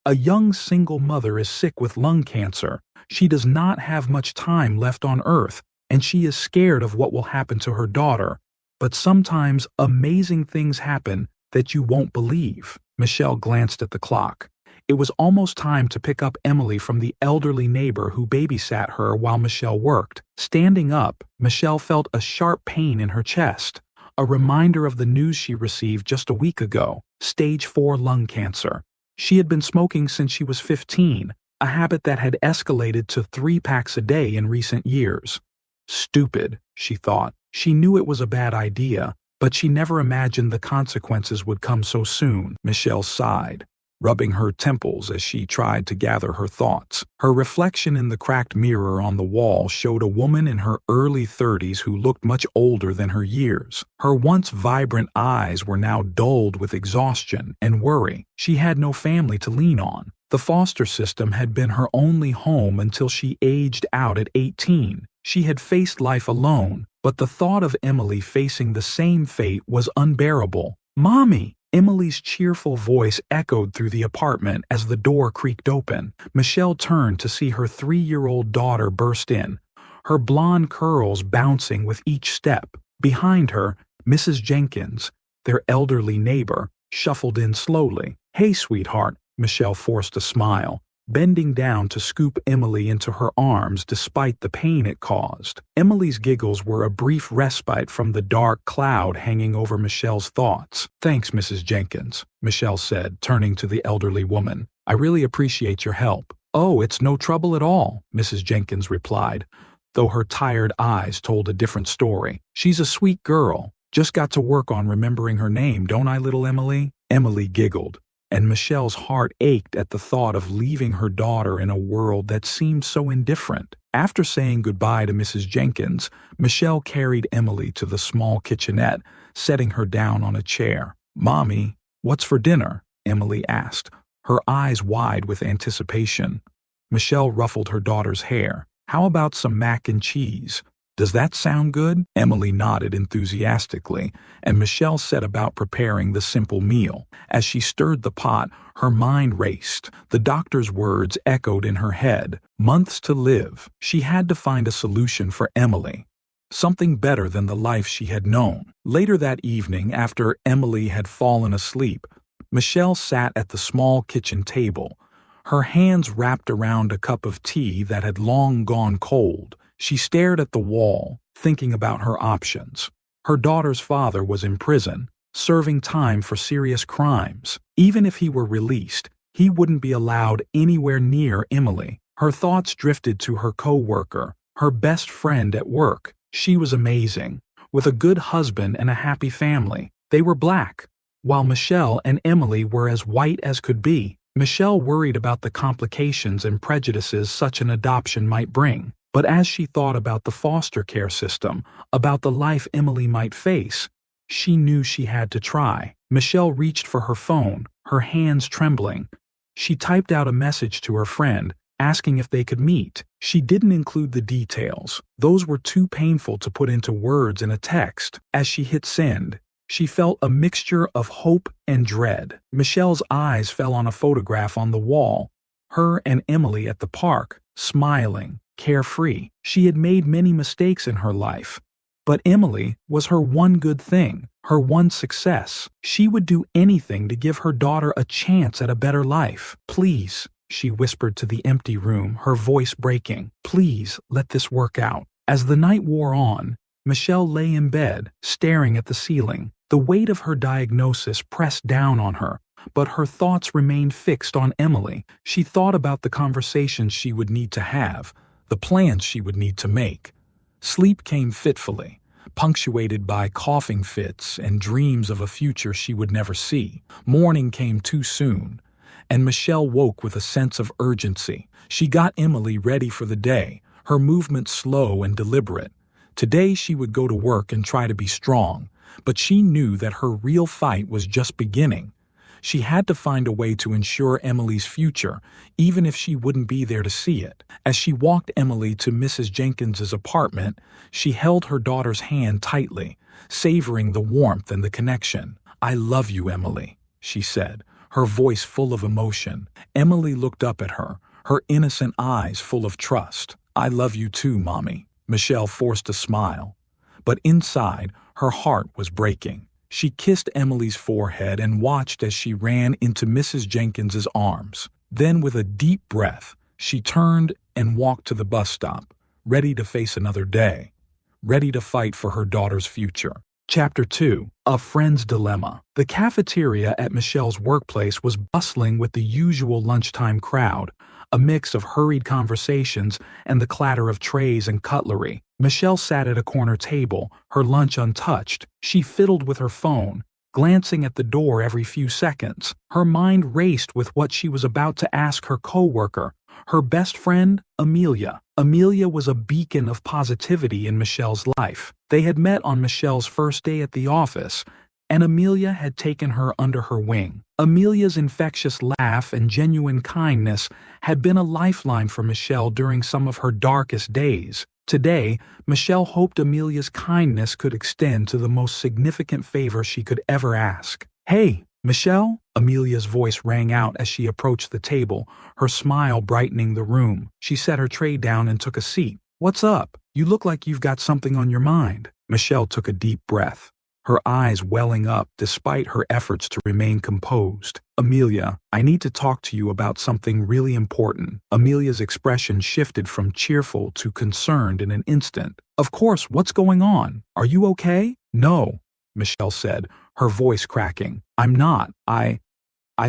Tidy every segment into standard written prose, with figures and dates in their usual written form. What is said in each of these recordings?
A young single mother is sick with lung cancer. She does not have much time left on Earth, and she is scared of what will happen to her daughter. But sometimes amazing things happen that you won't believe. Michelle glanced at the clock. It was almost time to pick up Emily from the elderly neighbor who babysat her while Michelle worked. Standing up, Michelle felt a sharp pain in her chest, a reminder of the news she received just a week ago: stage 4 lung cancer. She had been smoking since she was 15, a habit that had escalated to 3 packs a day in recent years. Stupid, she thought. She knew it was a bad idea, but she never imagined the consequences would come so soon. Michelle sighed, rubbing her temples as she tried to gather her thoughts. Her reflection in the cracked mirror on the wall showed a woman in her early 30s who looked much older than her years. Her once vibrant eyes were now dulled with exhaustion and worry. She had no family to lean on. The foster system had been her only home until she aged out at 18. She had faced life alone, but the thought of Emily facing the same fate was unbearable. "Mommy!" Emily's cheerful voice echoed through the apartment as the door creaked open. Michelle turned to see her 3-year-old daughter burst in, her blonde curls bouncing with each step. Behind her, Mrs. Jenkins, their elderly neighbor, shuffled in slowly. "Hey, sweetheart," Michelle forced a smile, bending down to scoop Emily into her arms despite the pain it caused. Emily's giggles were a brief respite from the dark cloud hanging over Michelle's thoughts. "Thanks, Mrs. Jenkins," Michelle said, turning to the elderly woman. "I really appreciate your help." "Oh, it's no trouble at all," Mrs. Jenkins replied, though her tired eyes told a different story. "She's a sweet girl. Just got to work on remembering her name, don't I, little Emily?" Emily giggled, and Michelle's heart ached at the thought of leaving her daughter in a world that seemed so indifferent. After saying goodbye to Mrs. Jenkins, Michelle carried Emily to the small kitchenette, setting her down on a chair. "Mommy, what's for dinner?" Emily asked, her eyes wide with anticipation. Michelle ruffled her daughter's hair. "How about some mac and cheese? Does that sound good?" Emily nodded enthusiastically, and Michelle set about preparing the simple meal. As she stirred the pot, her mind raced. The doctor's words echoed in her head. Months to live. She had to find a solution for Emily. Something better than the life she had known. Later that evening, after Emily had fallen asleep, Michelle sat at the small kitchen table, her hands wrapped around a cup of tea that had long gone cold. She stared at the wall, thinking about her options. Her daughter's father was in prison, serving time for serious crimes. Even if he were released, he wouldn't be allowed anywhere near Emily. Her thoughts drifted to her co-worker, her best friend at work. She was amazing, with a good husband and a happy family. They were black, while Michelle and Emily were as white as could be. Michelle worried about the complications and prejudices such an adoption might bring. But as she thought about the foster care system, about the life Emily might face, she knew she had to try. Michelle reached for her phone, her hands trembling. She typed out a message to her friend, asking if they could meet. She didn't include the details. Those were too painful to put into words in a text. As she hit send, she felt a mixture of hope and dread. Michelle's eyes fell on a photograph on the wall, her and Emily at the park, smiling, carefree. She had made many mistakes in her life, but Emily was her one good thing, her one success. She would do anything to give her daughter a chance at a better life. "Please," she whispered to the empty room, her voice breaking, "please let this work out." As the night wore on, Michelle lay in bed, staring at the ceiling. The weight of her diagnosis pressed down on her, but her thoughts remained fixed on Emily. She thought about the conversations she would need to have, the plans she would need to make. Sleep came fitfully, punctuated by coughing fits and dreams of a future she would never see. Morning came too soon, and Michelle woke with a sense of urgency. She got Emily ready for the day, her movements slow and deliberate. Today she would go to work and try to be strong, but she knew that her real fight was just beginning. She had to find a way to ensure Emily's future, even if she wouldn't be there to see it. As she walked Emily to Mrs. Jenkins's apartment, she held her daughter's hand tightly, savoring the warmth and the connection. "I love you, Emily," she said, her voice full of emotion. Emily looked up at her, her innocent eyes full of trust. "I love you too, Mommy." Michelle forced a smile. But inside, her heart was breaking. She kissed Emily's forehead and watched as she ran into Mrs. Jenkins's arms. Then, with a deep breath, she turned and walked to the bus stop, ready to face another day, ready to fight for her daughter's future. Chapter 2. A Friend's Dilemma. The cafeteria at Michelle's workplace was bustling with the usual lunchtime crowd, a mix of hurried conversations and the clatter of trays and cutlery. Michelle sat at a corner table, her lunch untouched. She fiddled with her phone, glancing at the door every few seconds. Her mind raced with what she was about to ask her coworker, her best friend, Amelia. Amelia was a beacon of positivity in Michelle's life. They had met on Michelle's first day at the office, and Amelia had taken her under her wing. Amelia's infectious laugh and genuine kindness had been a lifeline for Michelle during some of her darkest days. Today, Michelle hoped Amelia's kindness could extend to the most significant favor she could ever ask. "Hey, Michelle?" Amelia's voice rang out as she approached the table, her smile brightening the room. She set her tray down and took a seat. "What's up? You look like you've got something on your mind." Michelle took a deep breath, her eyes welling up despite her efforts to remain composed. "Amelia, I need to talk to you about something really important." Amelia's expression shifted from cheerful to concerned in an instant. "Of course, what's going on? Are you okay?" "No," Michelle said, her voice cracking. "I'm not. I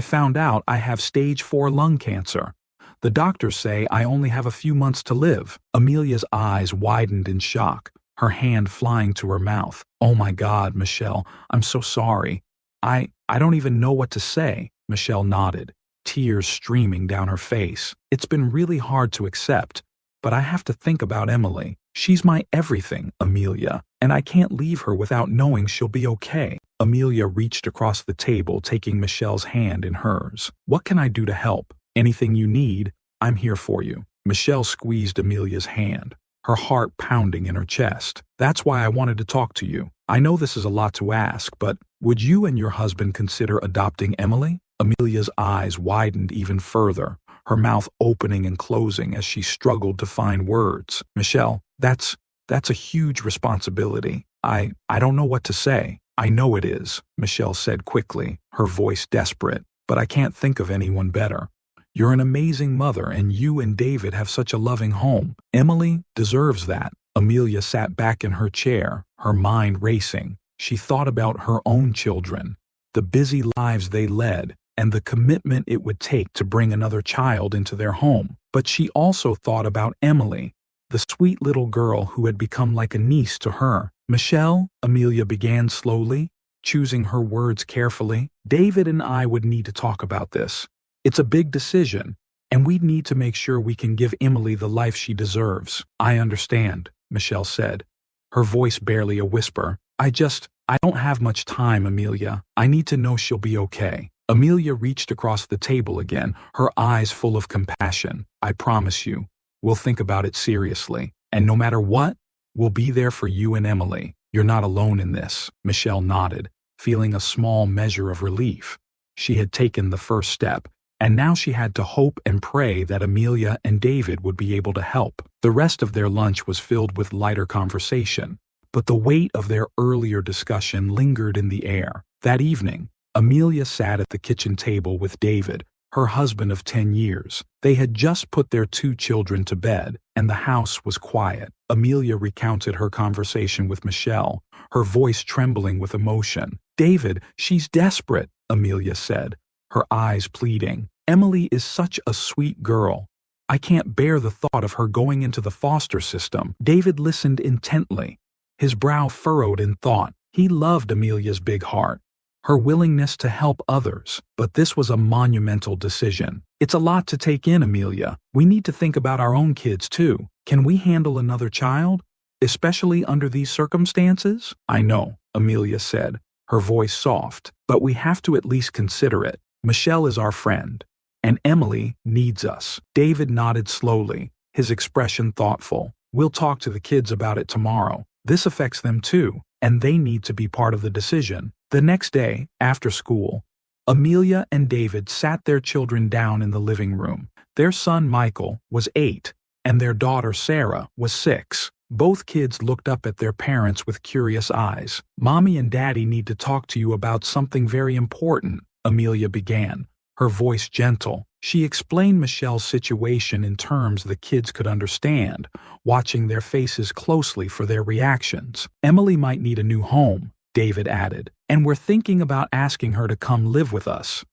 found out I have stage 4 lung cancer. The doctors say I only have a few months to live." Amelia's eyes widened in shock, her hand flying to her mouth. "Oh my God, Michelle, I'm so sorry. I don't even know what to say." Michelle nodded, tears streaming down her face. "It's been really hard to accept, but I have to think about Emily. She's my everything, Amelia, and I can't leave her without knowing she'll be okay." Amelia reached across the table, taking Michelle's hand in hers. "What can I do to help? Anything you need, I'm here for you." Michelle squeezed Amelia's hand, her heart pounding in her chest. "That's why I wanted to talk to you. I know this is a lot to ask, but would you and your husband consider adopting Emily?" Amelia's eyes widened even further, her mouth opening and closing as she struggled to find words. "Michelle, that's a huge responsibility. I don't know what to say." "I know it is," Michelle said quickly, her voice desperate, "but I can't think of anyone better. You're an amazing mother, and you and David have such a loving home. Emily deserves that." Amelia sat back in her chair, her mind racing. She thought about her own children, the busy lives they led, and the commitment it would take to bring another child into their home. But she also thought about Emily, the sweet little girl who had become like a niece to her. "Michelle," Amelia began slowly, choosing her words carefully, "David and I would need to talk about this. It's a big decision, and we'd need to make sure we can give Emily the life she deserves." "I understand," Michelle said, her voice barely a whisper. I don't have much time, Amelia. I need to know she'll be okay." Amelia reached across the table again, her eyes full of compassion. "I promise you, we'll think about it seriously. And no matter what, we'll be there for you and Emily. You're not alone in this." Michelle nodded, feeling a small measure of relief. She had taken the first step, and now she had to hope and pray that Amelia and David would be able to help. The rest of their lunch was filled with lighter conversation, but the weight of their earlier discussion lingered in the air. That evening, Amelia sat at the kitchen table with David, her husband of 10 years. They had just put their 2 children to bed, and the house was quiet. Amelia recounted her conversation with Michelle, her voice trembling with emotion. "David, she's desperate," Amelia said, her eyes pleading. "Emily is such a sweet girl. I can't bear the thought of her going into the foster system." David listened intently, his brow furrowed in thought. He loved Amelia's big heart, her willingness to help others, but this was a monumental decision. "It's a lot to take in, Amelia. We need to think about our own kids, too. Can we handle another child, especially under these circumstances?" "I know," Amelia said, her voice soft, "but we have to at least consider it. Michelle is our friend, and Emily needs us." David nodded slowly, his expression thoughtful. "We'll talk to the kids about it tomorrow. This affects them too, and they need to be part of the decision." The next day, after school, Amelia and David sat their children down in the living room. Their son Michael was 8, and their daughter Sarah was 6. Both kids looked up at their parents with curious eyes. "Mommy and Daddy need to talk to you about something very important," Amelia began, her voice gentle. She explained Michelle's situation in terms the kids could understand, watching their faces closely for their reactions. "Emily might need a new home," David added, "and we're thinking about asking her to come live with us.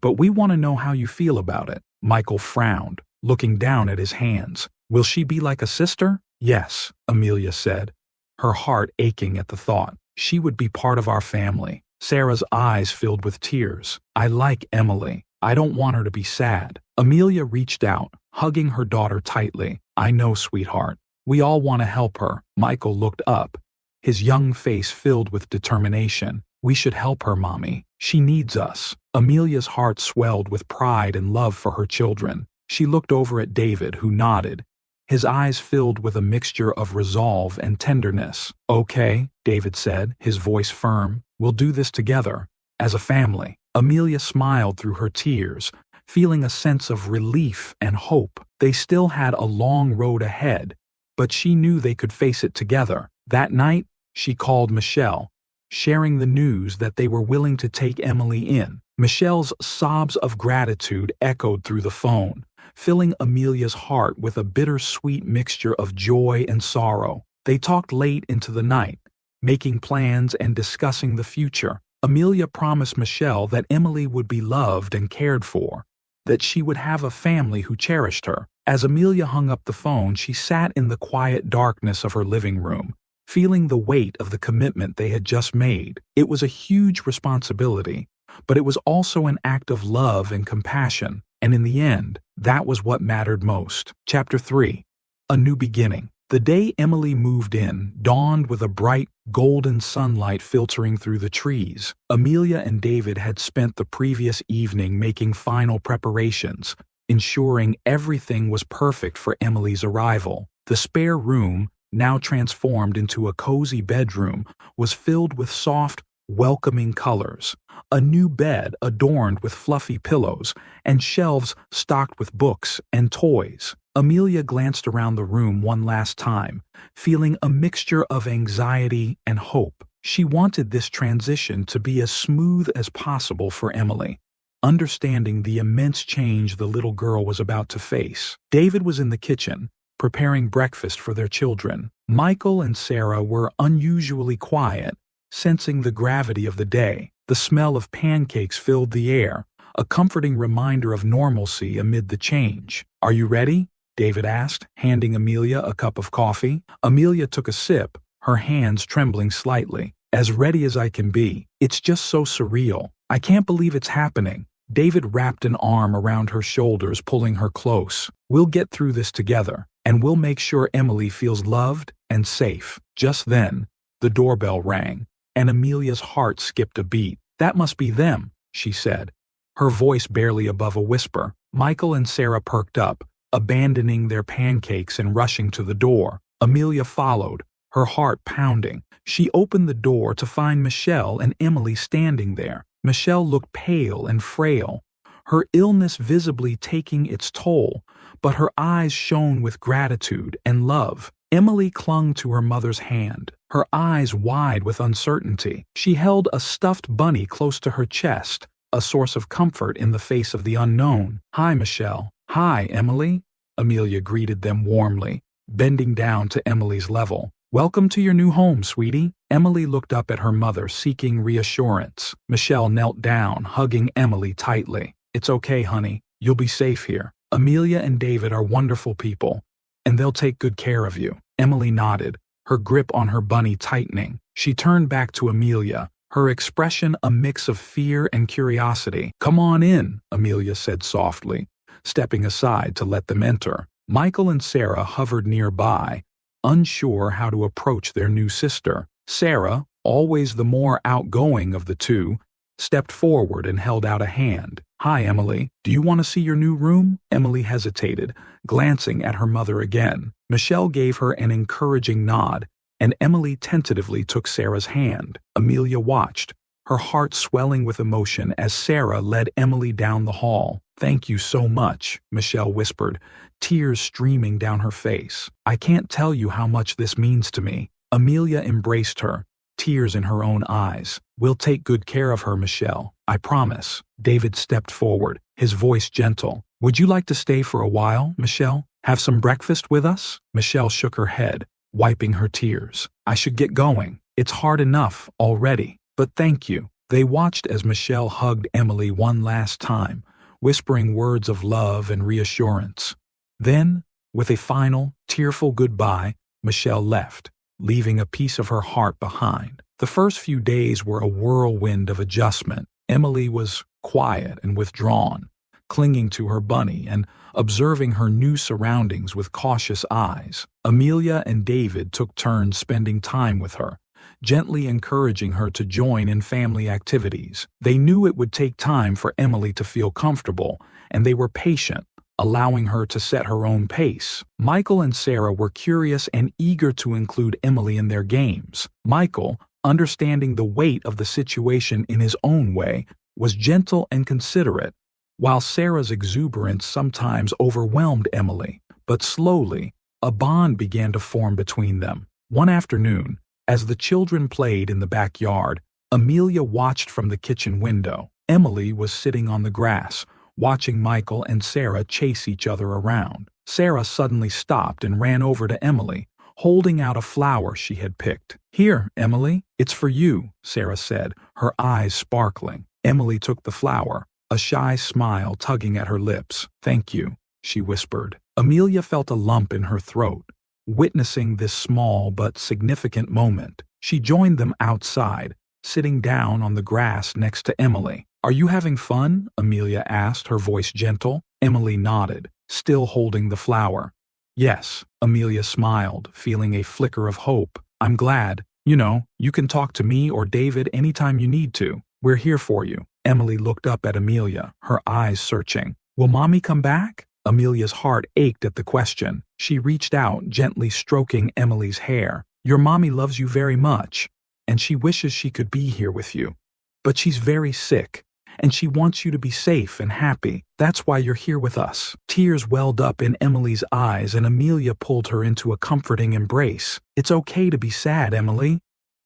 But we want to know how you feel about it." Michael frowned, looking down at his hands. "Will she be like a sister?" "Yes," Amelia said, her heart aching at the thought. "She would be part of our family." Sarah's eyes filled with tears. "I like Emily. I don't want her to be sad." Amelia reached out, hugging her daughter tightly. "I know, sweetheart. We all want to help her." Michael looked up, his young face filled with determination. "We should help her, Mommy. She needs us." Amelia's heart swelled with pride and love for her children. She looked over at David, who nodded, his eyes filled with a mixture of resolve and tenderness. "Okay," David said, his voice firm. "We'll do this together, as a family." Amelia smiled through her tears, feeling a sense of relief and hope. They still had a long road ahead, but she knew they could face it together. That night, she called Michelle, sharing the news that they were willing to take Emily in. Michelle's sobs of gratitude echoed through the phone, filling Amelia's heart with a bittersweet mixture of joy and sorrow. They talked late into the night, making plans and discussing the future. Amelia promised Michelle that Emily would be loved and cared for, that she would have a family who cherished her. As Amelia hung up the phone, she sat in the quiet darkness of her living room, feeling the weight of the commitment they had just made. It was a huge responsibility, but it was also an act of love and compassion, and in the end, that was what mattered most. Chapter 3. A New Beginning. The day Emily moved in dawned with a bright, golden sunlight filtering through the trees. Amelia and David had spent the previous evening making final preparations, ensuring everything was perfect for Emily's arrival. The spare room, now transformed into a cozy bedroom, was filled with soft, welcoming colors. A new bed adorned with fluffy pillows, and shelves stocked with books and toys. Amelia glanced around the room one last time, feeling a mixture of anxiety and hope. She wanted this transition to be as smooth as possible for Emily, understanding the immense change the little girl was about to face. David was in the kitchen, preparing breakfast for their children. Michael and Sarah were unusually quiet, sensing the gravity of the day. The smell of pancakes filled the air, a comforting reminder of normalcy amid the change. "Are you ready?" David asked, handing Amelia a cup of coffee. Amelia took a sip, her hands trembling slightly. "As ready as I can be. It's just so surreal. I can't believe it's happening." David wrapped an arm around her shoulders, pulling her close. "We'll get through this together, and we'll make sure Emily feels loved and safe." Just then, the doorbell rang, and Amelia's heart skipped a beat. "That must be them," she said, her voice barely above a whisper. Michael and Sarah perked up, abandoning their pancakes and rushing to the door. Amelia followed, her heart pounding. She opened the door to find Michelle and Emily standing there. Michelle looked pale and frail, her illness visibly taking its toll, but her eyes shone with gratitude and love. Emily clung to her mother's hand, her eyes wide with uncertainty. She held a stuffed bunny close to her chest, a source of comfort in the face of the unknown. "Hi, Michelle." "Hi, Emily," Amelia greeted them warmly, bending down to Emily's level. "Welcome to your new home, sweetie." Emily looked up at her mother, seeking reassurance. Michelle knelt down, hugging Emily tightly. "It's okay, honey. You'll be safe here. Amelia and David are wonderful people, and they'll take good care of you." Emily nodded, her grip on her bunny tightening. She turned back to Amelia, her expression a mix of fear and curiosity. "Come on in," Amelia said softly, stepping aside to let them enter. Michael and Sarah hovered nearby, unsure how to approach their new sister. Sarah, always the more outgoing of the two, stepped forward and held out a hand. "Hi, Emily. Do you want to see your new room?" Emily hesitated, glancing at her mother again. Michelle gave her an encouraging nod, and Emily tentatively took Sarah's hand. Amelia watched, her heart swelling with emotion as Sarah led Emily down the hall. "Thank you so much," Michelle whispered, tears streaming down her face. "I can't tell you how much this means to me." Amelia embraced her, tears in her own eyes. "We'll take good care of her, Michelle. I promise." David stepped forward, his voice gentle. "Would you like to stay for a while, Michelle? Have some breakfast with us?" Michelle shook her head, wiping her tears. "I should get going. It's hard enough already. But thank you." They watched as Michelle hugged Emily one last time, whispering words of love and reassurance. Then, with a final, tearful goodbye, Michelle left, leaving a piece of her heart behind. The first few days were a whirlwind of adjustment. Emily was quiet and withdrawn, clinging to her bunny and observing her new surroundings with cautious eyes. Amelia and David took turns spending time with her, gently encouraging her to join in family activities. They knew it would take time for Emily to feel comfortable, and they were patient, allowing her to set her own pace. Michael and Sarah were curious and eager to include Emily in their games. Michael, understanding the weight of the situation in his own way, was gentle and considerate, while Sarah's exuberance sometimes overwhelmed Emily. But slowly, a bond began to form between them. One afternoon, as the children played in the backyard, Amelia watched from the kitchen window. Emily was sitting on the grass, watching Michael and Sarah chase each other around. Sarah suddenly stopped and ran over to Emily, holding out a flower she had picked. "Here, Emily, it's for you," Sarah said, her eyes sparkling. Emily took the flower, a shy smile tugging at her lips. "Thank you," she whispered. Amelia felt a lump in her throat, witnessing this small but significant moment. She joined them outside, sitting down on the grass next to Emily. "Are you having fun?" Amelia asked, her voice gentle. Emily nodded, still holding the flower. "Yes," Amelia smiled, feeling a flicker of hope. "I'm glad. You can talk to me or David anytime you need to. We're here for you." Emily looked up at Amelia, her eyes searching. "Will Mommy come back?" Amelia's heart ached at the question. She reached out, gently stroking Emily's hair. "Your mommy loves you very much, and she wishes she could be here with you. But she's very sick, and she wants you to be safe and happy. That's why you're here with us." Tears welled up in Emily's eyes, and Amelia pulled her into a comforting embrace. "It's okay to be sad, Emily.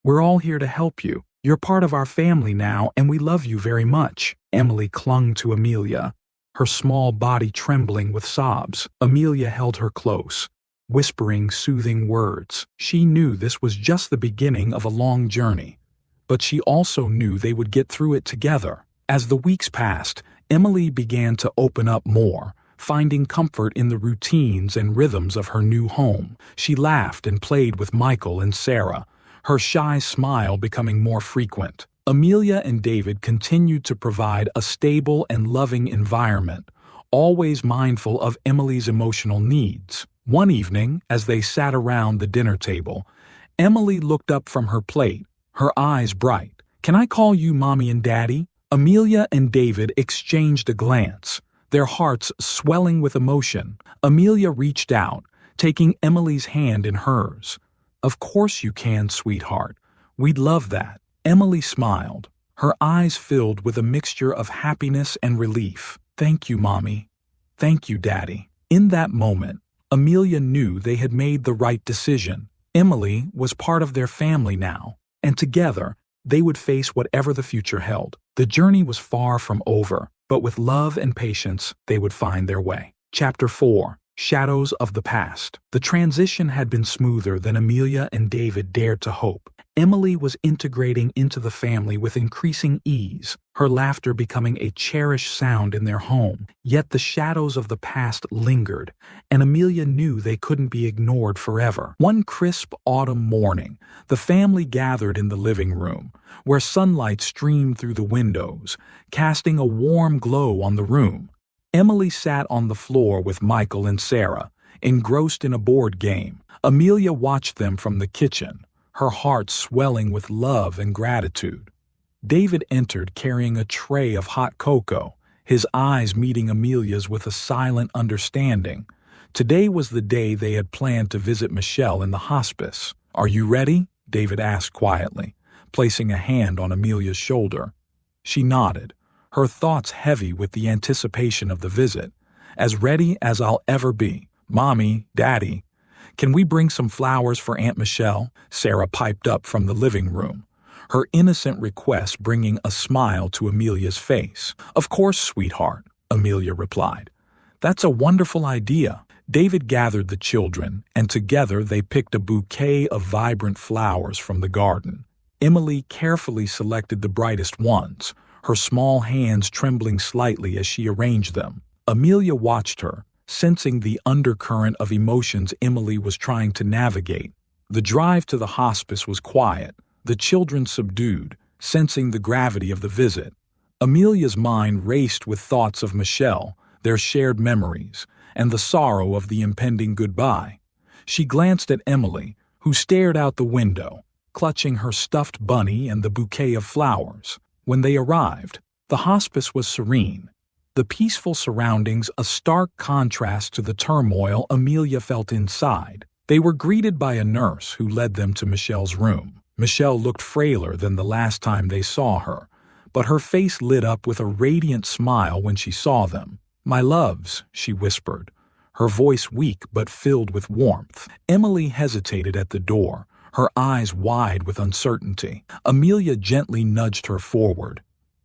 We're all here to help you. You're part of our family now, and we love you very much." Emily clung to Amelia, her small body trembling with sobs. Amelia held her close, whispering soothing words. She knew this was just the beginning of a long journey, but she also knew they would get through it together. As the weeks passed, Emily began to open up more, finding comfort in the routines and rhythms of her new home. She laughed and played with Michael and Sarah, her shy smile becoming more frequent. Amelia and David continued to provide a stable and loving environment, always mindful of Emily's emotional needs. One evening, as they sat around the dinner table, Emily looked up from her plate, her eyes bright. "Can I call you Mommy and Daddy?" Amelia and David exchanged a glance, their hearts swelling with emotion. Amelia reached out, taking Emily's hand in hers. "Of course you can, sweetheart. We'd love that." Emily smiled, her eyes filled with a mixture of happiness and relief. "Thank you, Mommy. Thank you, Daddy." In that moment, Amelia knew they had made the right decision. Emily was part of their family now, and together, they would face whatever the future held. The journey was far from over, but with love and patience, they would find their way. Chapter 4. Shadows of the Past. The transition had been smoother than Amelia and David dared to hope. Emily was integrating into the family with increasing ease, her laughter becoming a cherished sound in their home. Yet the shadows of the past lingered, and Amelia knew they couldn't be ignored forever. One crisp autumn morning, the family gathered in the living room, where sunlight streamed through the windows, casting a warm glow on the room. Emily sat on the floor with Michael and Sarah, engrossed in a board game. Amelia watched them from the kitchen, her heart swelling with love and gratitude. David entered carrying a tray of hot cocoa, his eyes meeting Amelia's with a silent understanding. Today was the day they had planned to visit Michelle in the hospice. "Are you ready?" David asked quietly, placing a hand on Amelia's shoulder. She nodded, her thoughts heavy with the anticipation of the visit. As ready as I'll ever be. Mommy, Daddy. Can we bring some flowers for Aunt Michelle? Sarah piped up from the living room, her innocent request bringing a smile to Amelia's face. Of course, sweetheart, Amelia replied. That's a wonderful idea. David gathered the children, and together they picked a bouquet of vibrant flowers from the garden. Emily carefully selected the brightest ones, her small hands trembling slightly as she arranged them. Amelia watched her, sensing the undercurrent of emotions Emily was trying to navigate. The drive to the hospice was quiet, the children subdued, sensing the gravity of the visit. Amelia's mind raced with thoughts of Michelle, their shared memories, and the sorrow of the impending goodbye. She glanced at Emily, who stared out the window, clutching her stuffed bunny and the bouquet of flowers. When they arrived, the hospice was serene, the peaceful surroundings a stark contrast to the turmoil Amelia felt inside. They were greeted by a nurse who led them to Michelle's room. Michelle looked frailer than the last time they saw her, but her face lit up with a radiant smile when she saw them. "My loves," she whispered, her voice weak but filled with warmth. Emily hesitated at the door, her eyes wide with uncertainty. Amelia gently nudged her forward.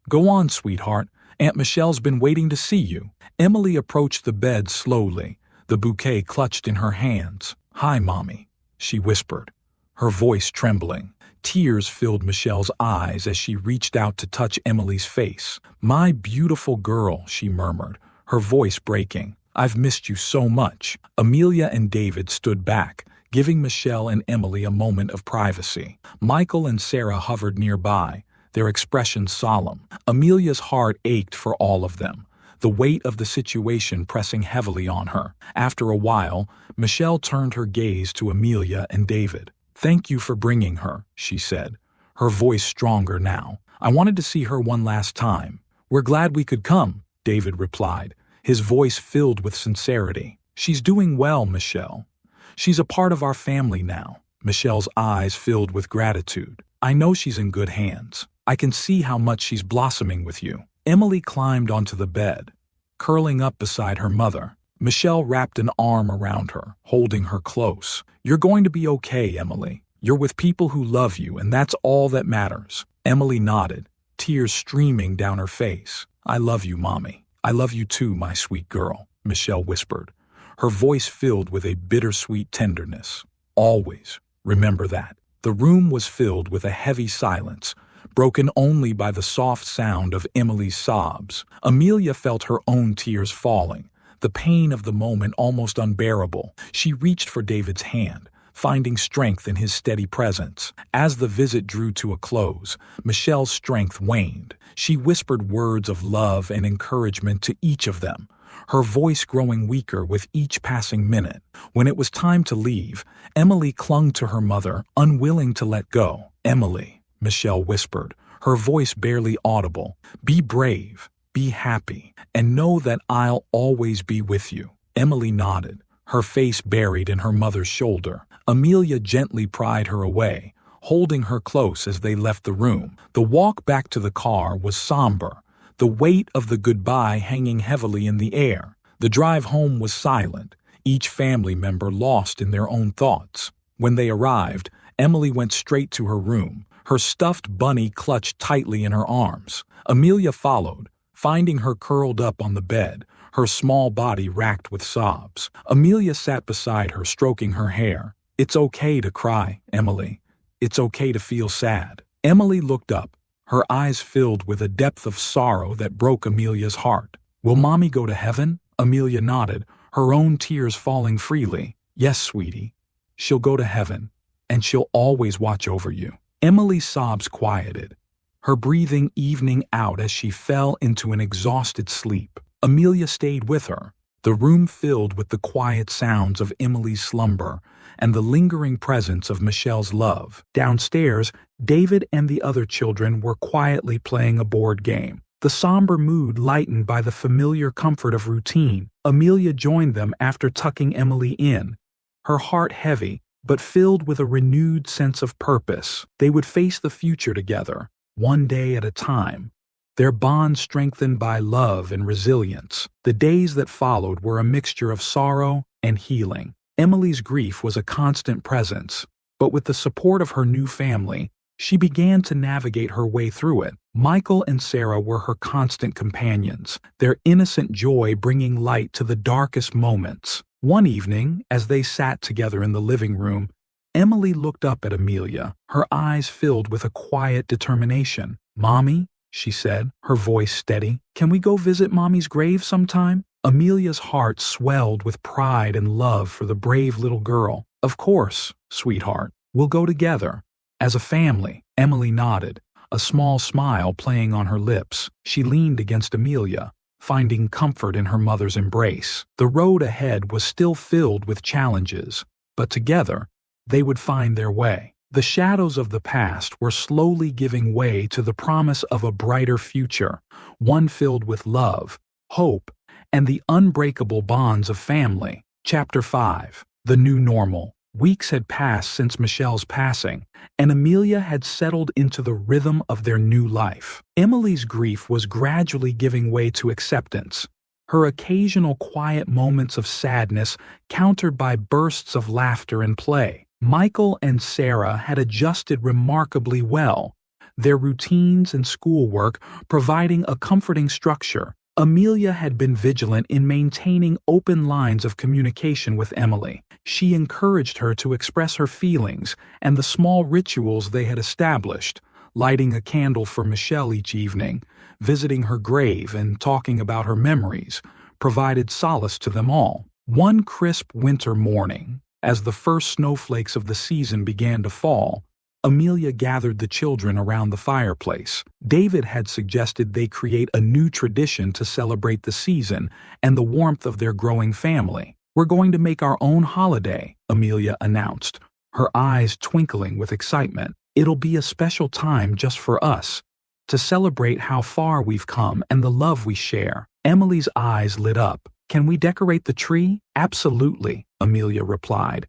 "Go on, sweetheart. Aunt Michelle's been waiting to see you." Emily approached the bed slowly, the bouquet clutched in her hands. "Hi, Mommy," she whispered, her voice trembling. Tears filled Michelle's eyes as she reached out to touch Emily's face. "My beautiful girl," she murmured, her voice breaking. "I've missed you so much." Amelia and David stood back, giving Michelle and Emily a moment of privacy. Michael and Sarah hovered nearby, their expressions solemn. Amelia's heart ached for all of them, the weight of the situation pressing heavily on her. After a while, Michelle turned her gaze to Amelia and David. "Thank you for bringing her," she said, her voice stronger now. "I wanted to see her one last time." "We're glad we could come," David replied, his voice filled with sincerity. "She's doing well, Michelle. She's a part of our family now." Michelle's eyes filled with gratitude. "I know she's in good hands. I can see how much she's blossoming with you." Emily climbed onto the bed, curling up beside her mother. Michelle wrapped an arm around her, holding her close. "You're going to be okay, Emily. You're with people who love you, and that's all that matters." Emily nodded, tears streaming down her face. "I love you, Mommy. I love you too, my sweet girl," Michelle whispered, her voice filled with a bittersweet tenderness. "Always remember that." The room was filled with a heavy silence, broken only by the soft sound of Emily's sobs. Amelia felt her own tears falling, the pain of the moment almost unbearable. She reached for David's hand, finding strength in his steady presence. As the visit drew to a close, Michelle's strength waned. She whispered words of love and encouragement to each of them, her voice growing weaker with each passing minute. When it was time to leave, Emily clung to her mother, unwilling to let go. "Emily," Michelle whispered, her voice barely audible, "be brave, be happy, and know that I'll always be with you." Emily nodded, her face buried in her mother's shoulder. Amelia gently pried her away, holding her close as they left the room. The walk back to the car was somber, the weight of the goodbye hanging heavily in the air. The drive home was silent, each family member lost in their own thoughts. When they arrived, Emily went straight to her room, her stuffed bunny clutched tightly in her arms. Amelia followed, finding her curled up on the bed, her small body racked with sobs. Amelia sat beside her, stroking her hair. "It's okay to cry, Emily. It's okay to feel sad." Emily looked up, her eyes filled with a depth of sorrow that broke Amelia's heart. "Will Mommy go to heaven?" Amelia nodded, her own tears falling freely. "Yes, sweetie. She'll go to heaven, and she'll always watch over you." Emily's sobs quieted, her breathing evening out as she fell into an exhausted sleep. Amelia stayed with her, the room filled with the quiet sounds of Emily's slumber and the lingering presence of Michelle's love. Downstairs, David and the other children were quietly playing a board game, the somber mood lightened by the familiar comfort of routine. Amelia joined them after tucking Emily in, her heart heavy, but filled with a renewed sense of purpose. They would face the future together, one day at a time, their bond strengthened by love and resilience. The days that followed were a mixture of sorrow and healing. Emily's grief was a constant presence, but with the support of her new family, she began to navigate her way through it. Michael and Sarah were her constant companions, their innocent joy bringing light to the darkest moments. One evening, as they sat together in the living room, Emily looked up at Amelia, her eyes filled with a quiet determination. "Mommy," she said, her voice steady, "can we go visit Mommy's grave sometime?" Amelia's heart swelled with pride and love for the brave little girl. "Of course, sweetheart. We'll go together. As a family." Emily nodded, a small smile playing on her lips. She leaned against Amelia, finding comfort in her mother's embrace. The road ahead was still filled with challenges, but together, they would find their way. The shadows of the past were slowly giving way to the promise of a brighter future, one filled with love, hope, and the unbreakable bonds of family. Chapter 5. The New Normal. Weeks had passed since Michelle's passing, and Amelia had settled into the rhythm of their new life. Emily's grief was gradually giving way to acceptance, her occasional quiet moments of sadness countered by bursts of laughter and play. Michael and Sarah had adjusted remarkably well, their routines and schoolwork providing a comforting structure. Amelia had been vigilant in maintaining open lines of communication with Emily. She encouraged her to express her feelings and the small rituals they had established, lighting a candle for Michelle each evening, visiting her grave and talking about her memories, provided solace to them all. One crisp winter morning, as the first snowflakes of the season began to fall, Amelia gathered the children around the fireplace. David had suggested they create a new tradition to celebrate the season and the warmth of their growing family. "We're going to make our own holiday," Amelia announced, her eyes twinkling with excitement. "It'll be a special time just for us, to celebrate how far we've come and the love we share." Emily's eyes lit up. "Can we decorate the tree?" "Absolutely," Amelia replied.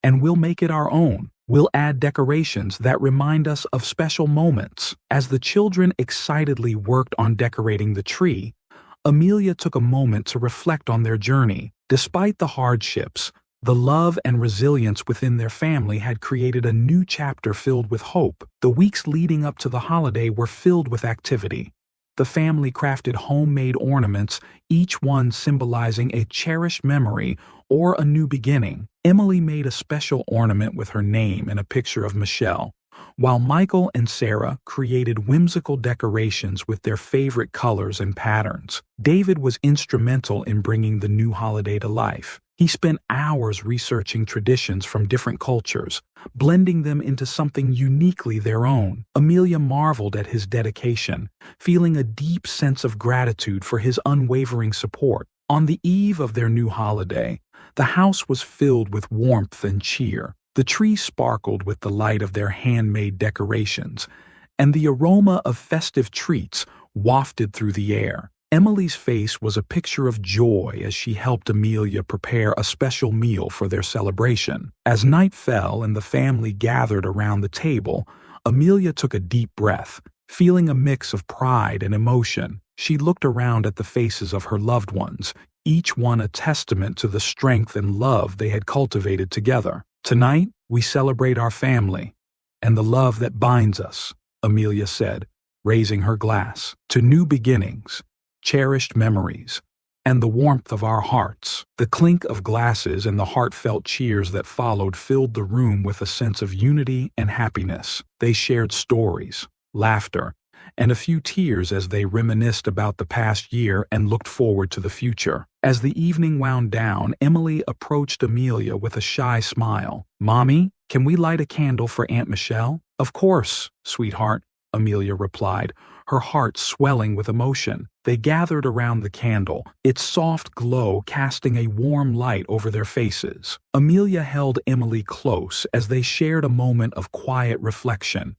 "And we'll make it our own. We'll add decorations that remind us of special moments." As the children excitedly worked on decorating the tree, Amelia took a moment to reflect on their journey. Despite the hardships, the love and resilience within their family had created a new chapter filled with hope. The weeks leading up to the holiday were filled with activity. The family crafted homemade ornaments, each one symbolizing a cherished memory or a new beginning. Emily made a special ornament with her name and a picture of Michelle, while Michael and Sarah created whimsical decorations with their favorite colors and patterns. David was instrumental in bringing the new holiday to life. He spent hours researching traditions from different cultures, blending them into something uniquely their own. Amelia marveled at his dedication, feeling a deep sense of gratitude for his unwavering support. On the eve of their new holiday, the house was filled with warmth and cheer. The tree sparkled with the light of their handmade decorations, and the aroma of festive treats wafted through the air. Emily's face was a picture of joy as she helped Amelia prepare a special meal for their celebration. As night fell and the family gathered around the table, Amelia took a deep breath, feeling a mix of pride and emotion. She looked around at the faces of her loved ones, each one a testament to the strength and love they had cultivated together. "Tonight, we celebrate our family and the love that binds us," Amelia said, raising her glass, "to new beginnings, cherished memories, and the warmth of our hearts." The clink of glasses and the heartfelt cheers that followed filled the room with a sense of unity and happiness. They shared stories, laughter, and a few tears as they reminisced about the past year and looked forward to the future. As the evening wound down, Emily approached Amelia with a shy smile. "Mommy, can we light a candle for Aunt Michelle?" "Of course, sweetheart," Amelia replied, her heart swelling with emotion. They gathered around the candle, its soft glow casting a warm light over their faces. Amelia held Emily close as they shared a moment of quiet reflection,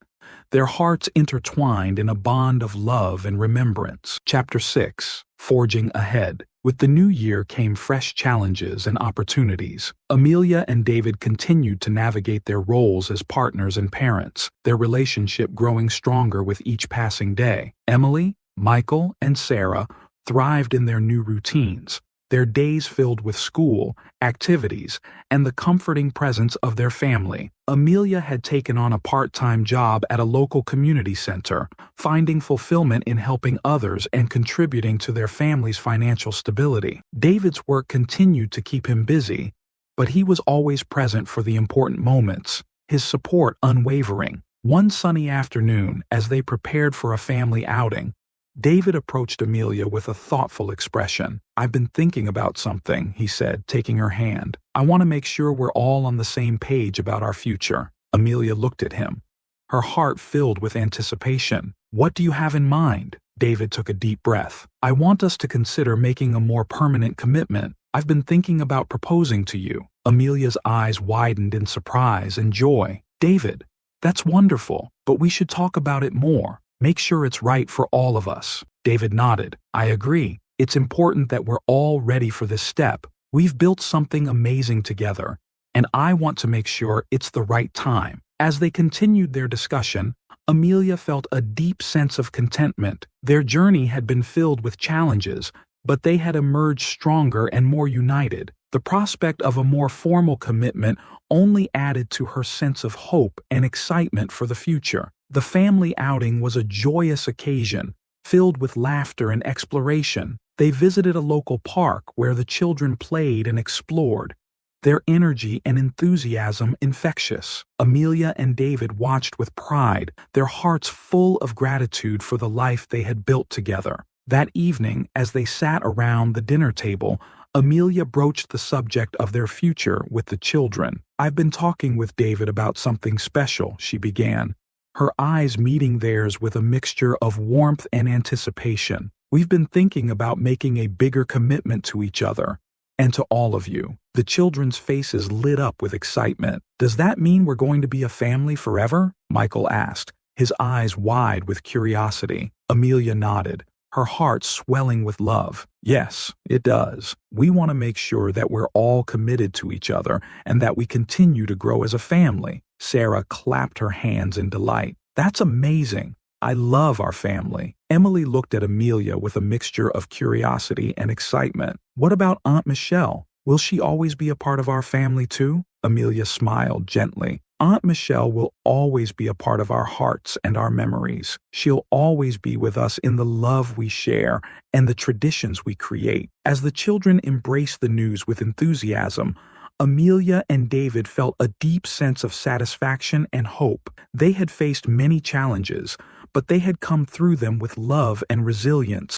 their hearts intertwined in a bond of love and remembrance. Chapter 6. Forging Ahead. With the new year came fresh challenges and opportunities. Amelia and David continued to navigate their roles as partners and parents, their relationship growing stronger with each passing day. Emily, Michael, and Sarah thrived in their new routines, their days filled with school, activities, and the comforting presence of their family. Amelia had taken on a part-time job at a local community center, finding fulfillment in helping others and contributing to their family's financial stability. David's work continued to keep him busy, but he was always present for the important moments, his support unwavering. One sunny afternoon, as they prepared for a family outing, David approached Amelia with a thoughtful expression. "I've been thinking about something," he said, taking her hand. "I want to make sure we're all on the same page about our future." Amelia looked at him, her heart filled with anticipation. "What do you have in mind?" David took a deep breath. "I want us to consider making a more permanent commitment. I've been thinking about proposing to you." Amelia's eyes widened in surprise and joy. "David, that's wonderful, but we should talk about it more. Make sure it's right for all of us." David nodded. "I agree. It's important that we're all ready for this step. We've built something amazing together, and I want to make sure it's the right time." As they continued their discussion, Amelia felt a deep sense of contentment. Their journey had been filled with challenges, but they had emerged stronger and more united. The prospect of a more formal commitment only added to her sense of hope and excitement for the future. The family outing was a joyous occasion, filled with laughter and exploration. They visited a local park where the children played and explored, their energy and enthusiasm infectious. Amelia and David watched with pride, their hearts full of gratitude for the life they had built together. That evening, as they sat around the dinner table, Amelia broached the subject of their future with the children. "I've been talking with David about something special," she began, her eyes meeting theirs with a mixture of warmth and anticipation. "We've been thinking about making a bigger commitment to each other, and to all of you." The children's faces lit up with excitement. "Does that mean we're going to be a family forever?" Michael asked, his eyes wide with curiosity. Amelia nodded, her heart swelling with love. "Yes, it does. We want to make sure that we're all committed to each other and that we continue to grow as a family." Sarah clapped her hands in delight. "That's amazing. I love our family." Emily looked at Amelia with a mixture of curiosity and excitement. "What about Aunt Michelle? Will she always be a part of our family too?" Amelia smiled gently. "Aunt Michelle will always be a part of our hearts and our memories. She'll always be with us in the love we share and the traditions we create." As the children embraced the news with enthusiasm, Amelia and David felt a deep sense of satisfaction and hope. They had faced many challenges, but they had come through them with love and resilience.